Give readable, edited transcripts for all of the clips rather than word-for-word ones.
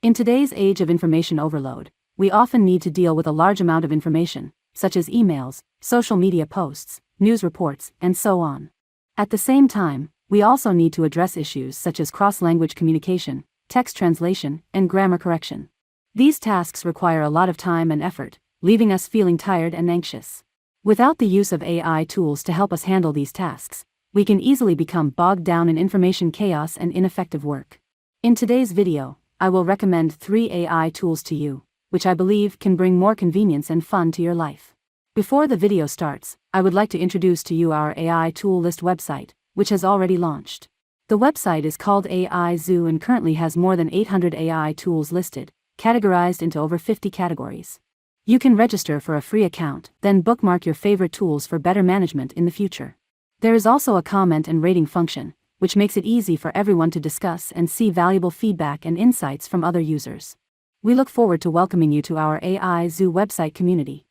In today's age of information overload, we often need to deal with a large amount of information, such as emails, social media posts, news reports, and so on. At the same time, we also need to address issues such as cross-language communication, text translation, and grammar correction. These tasks require a lot of time and effort, leaving us feeling tired and anxious. Without the use of AI tools to help us handle these tasks, we can easily become bogged down in information chaos and ineffective work. In today's video, I will recommend 3 AI tools to you, which I believe can bring more convenience and fun to your life. Before the video starts, I would like to introduce to you our AI tool list website, which has already launched. The website is called AI Zoo and currently has more than 800 AI tools listed, categorized into over 50 categories. You can register for a free account, then bookmark your favorite tools for better management in the future. There is also a comment and rating function, which makes it easy for everyone to discuss and see valuable feedback and insights from other users. We look forward to welcoming you to our AI Zoo website community.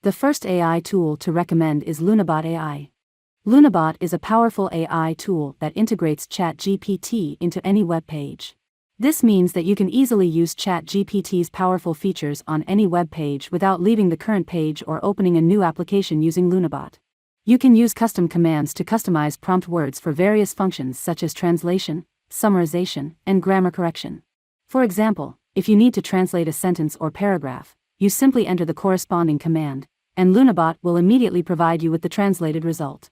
The first AI tool to recommend is Lunabot AI. Lunabot is a powerful AI tool that integrates ChatGPT into any web page. This means that you can easily use ChatGPT's powerful features on any web page without leaving the current page or opening a new application using Lunabot. You can use custom commands to customize prompt words for various functions such as translation, summarization, and grammar correction. For example, if you need to translate a sentence or paragraph, you simply enter the corresponding command, and Lunabot will immediately provide you with the translated result.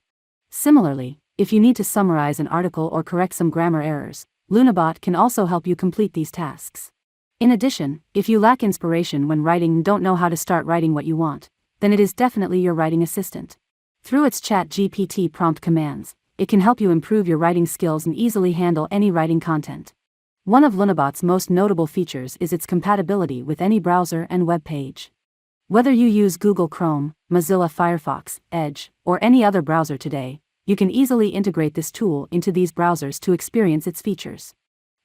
Similarly, if you need to summarize an article or correct some grammar errors, Lunabot can also help you complete these tasks. In addition, if you lack inspiration when writing and don't know how to start writing what you want, then it is definitely your writing assistant. Through its ChatGPT prompt commands, it can help you improve your writing skills and easily handle any writing content. One of Lunabot's most notable features is its compatibility with any browser and web page. Whether you use Google Chrome, Mozilla Firefox, Edge, or any other browser today, you can easily integrate this tool into these browsers to experience its features.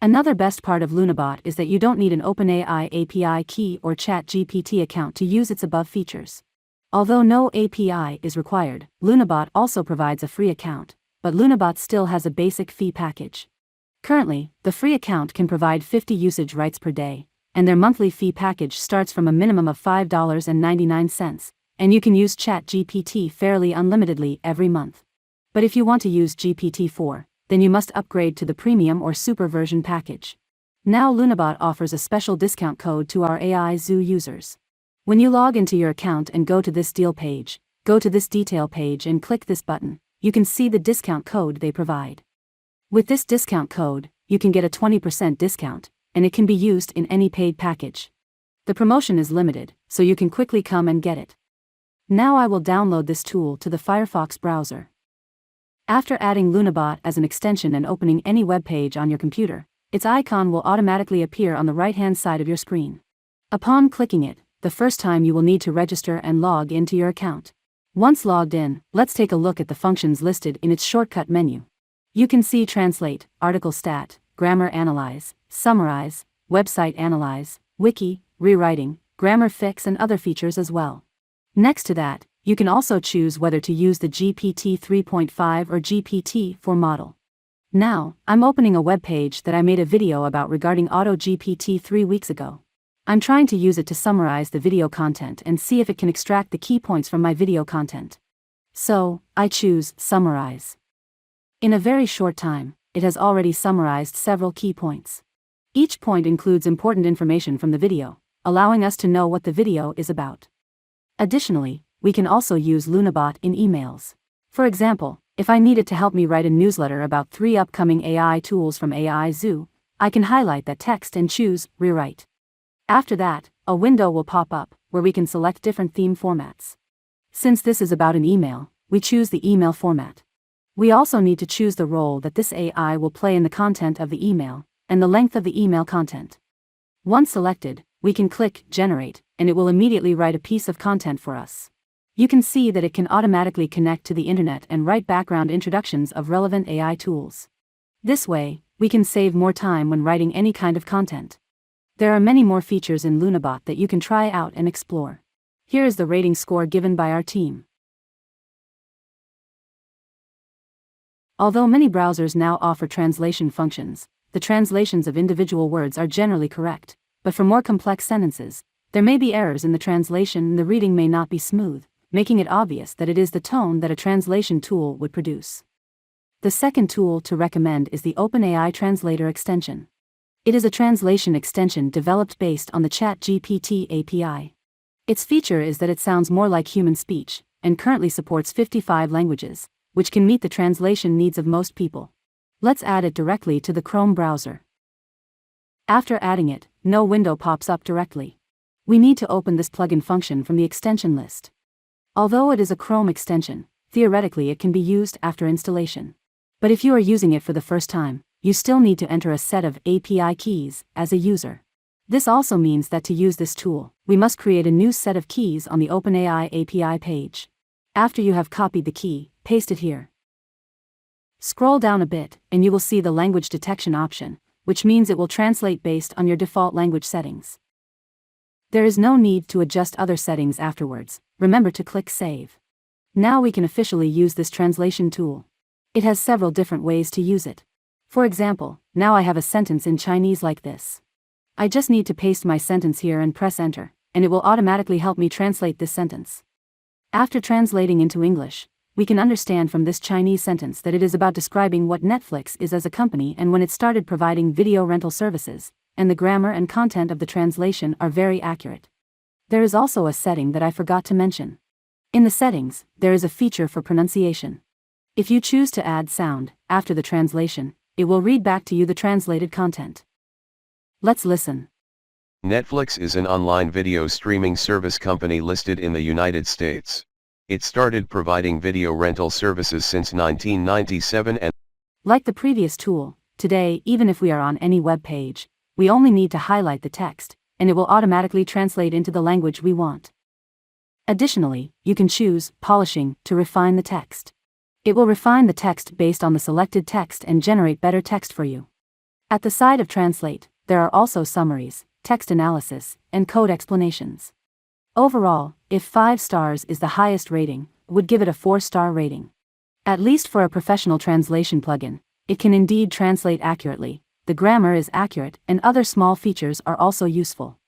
Another best part of Lunabot is that you don't need an Openai API key or ChatGPT account to use its above features. Although no API is required, Lunabot also provides a free account, but Lunabot still has a basic fee package. Currently, the free account can provide 50 usage rights per day, and their monthly fee package starts from a minimum of $5.99, and you can use ChatGPT fairly unlimitedly every month. But if you want to use GPT-4, then you must upgrade to the premium or super version package. Now Lunabot offers a special discount code to our AI Zoo users. When you log into your account and go to this deal page, go to this detail page and click this button, you can see the discount code they provide. With this discount code, you can get a 20% discount, and it can be used in any paid package. The promotion is limited, so you can quickly come and get it. Now I will download this tool to the Firefox browser. After adding Lunabot as an extension and opening any web page on your computer, its icon will automatically appear on the right-hand side of your screen. Upon clicking it, the first time you will need to register and log into your account. Once logged in, let's take a look at the functions listed in its shortcut menu. You can see Translate, Article Stat, Grammar Analyze, Summarize, Website Analyze, Wiki, Rewriting, Grammar Fix and other features as well. Next to that, you can also choose whether to use the GPT 3.5 or GPT-4 model. Now, I'm opening a web page that I made a video about regarding AutoGPT 3 weeks ago. I'm trying to use it to summarize the video content and see if it can extract the key points from my video content. So, I choose Summarize. In a very short time, it has already summarized several key points. Each point includes important information from the video, allowing us to know what the video is about. Additionally, we can also use Lunabot in emails. For example, if I needed to help me write a newsletter about 3 upcoming AI tools from AI Zoo, I can highlight that text and choose Rewrite. After that, a window will pop up, where we can select different theme formats. Since this is about an email, we choose the email format. We also need to choose the role that this AI will play in the content of the email, and the length of the email content. Once selected, we can click Generate, and it will immediately write a piece of content for us. You can see that it can automatically connect to the internet and write background introductions of relevant AI tools. This way, we can save more time when writing any kind of content. There are many more features in Lunabot that you can try out and explore. Here is the rating score given by our team. Although many browsers now offer translation functions, the translations of individual words are generally correct, but for more complex sentences, there may be errors in the translation and the reading may not be smooth, making it obvious that it is the tone that a translation tool would produce. The second tool to recommend is the Openai Translator extension. It is a translation extension developed based on the ChatGPT API. Its feature is that it sounds more like human speech, and currently supports 55 languages, which can meet the translation needs of most people. Let's add it directly to the Chrome browser. After adding it, no window pops up directly. We need to open this plugin function from the extension list. Although it is a Chrome extension, theoretically it can be used after installation. But if you are using it for the first time, you still need to enter a set of API keys as a user. This also means that to use this tool, we must create a new set of keys on the Openai API page. After you have copied the key, paste it here. Scroll down a bit, and you will see the language detection option, which means it will translate based on your default language settings. There is no need to adjust other settings afterwards. Remember to click Save. Now we can officially use this translation tool. It has several different ways to use it. For example, now I have a sentence in Chinese like this. I just need to paste my sentence here and press Enter, and it will automatically help me translate this sentence. After translating into English, we can understand from this Chinese sentence that it is about describing what Netflix is as a company and when it started providing video rental services, and the grammar and content of the translation are very accurate. There is also a setting that I forgot to mention. In the settings, there is a feature for pronunciation. If you choose to add sound after the translation, it will read back to you the translated content. Let's listen. Netflix is an online video streaming service company listed in the United States. It started providing video rental services since 1997 and, like the previous tool, today even if we are on any web page, we only need to highlight the text, and it will automatically translate into the language we want. Additionally, you can choose polishing to refine the text. It will refine the text based on the selected text and generate better text for you. At the side of Translate, there are also summaries, text analysis, and code explanations. Overall, if 5 stars is the highest rating, would give it a 4-star rating. At least for a professional translation plugin, it can indeed translate accurately, the grammar is accurate, and other small features are also useful.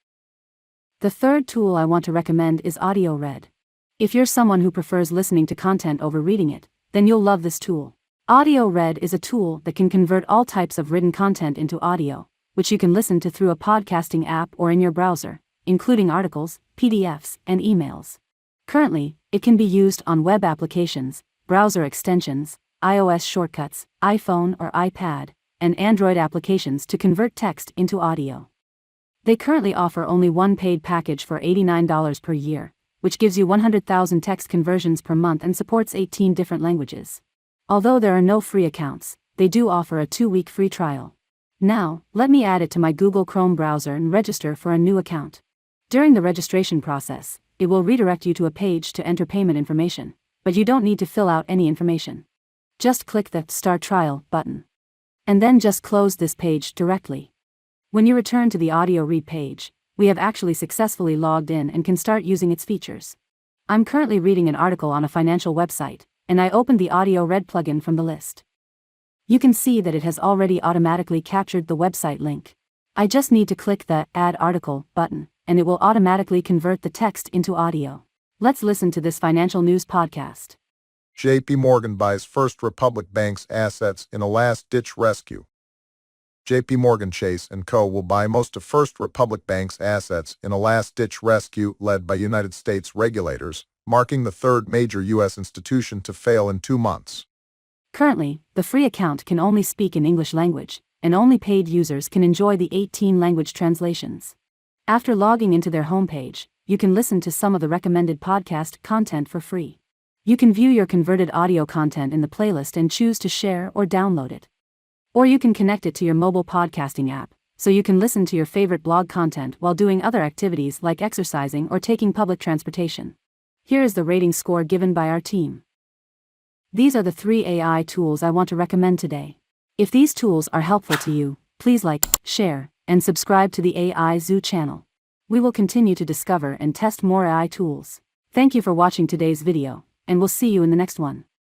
The third tool I want to recommend is AudioRed. If you're someone who prefers listening to content over reading it, then you'll love this tool. AudioRed is a tool that can convert all types of written content into audio, which you can listen to through a podcasting app or in your browser, including articles, PDFs, and emails. Currently, it can be used on web applications, browser extensions, iOS shortcuts, iPhone or iPad, and Android applications to convert text into audio. They currently offer only one paid package for $89 per year, which gives you 100,000 text conversions per month and supports 18 different languages. Although there are no free accounts, they do offer a 2-week free trial. Now, let me add it to my Google Chrome browser and register for a new account. During the registration process, it will redirect you to a page to enter payment information, but you don't need to fill out any information. Just click the Start Trial button. And then just close this page directly. When you return to the AudioRed page, we have actually successfully logged in and can start using its features. I'm currently reading an article on a financial website, and I opened the AudioRed plugin from the list. You can see that it has already automatically captured the website link. I just need to click the Add Article button, and it will automatically convert the text into audio. Let's listen to this financial news podcast. JP Morgan buys First Republic Bank's assets in a last-ditch rescue. JP Morgan Chase & Co. will buy most of First Republic Bank's assets in a last-ditch rescue led by United States regulators, marking the third major U.S. institution to fail in 2 months. Currently, the free account can only speak in English language, and only paid users can enjoy the 18 language translations. After logging into their homepage, you can listen to some of the recommended podcast content for free. You can view your converted audio content in the playlist and choose to share or download it. Or you can connect it to your mobile podcasting app, so you can listen to your favorite blog content while doing other activities like exercising or taking public transportation. Here is the rating score given by our team. These are the 3 AI tools I want to recommend today. If these tools are helpful to you, please like, share, and subscribe to the AI Zoo channel. We will continue to discover and test more AI tools. Thank you for watching today's video, and we'll see you in the next one.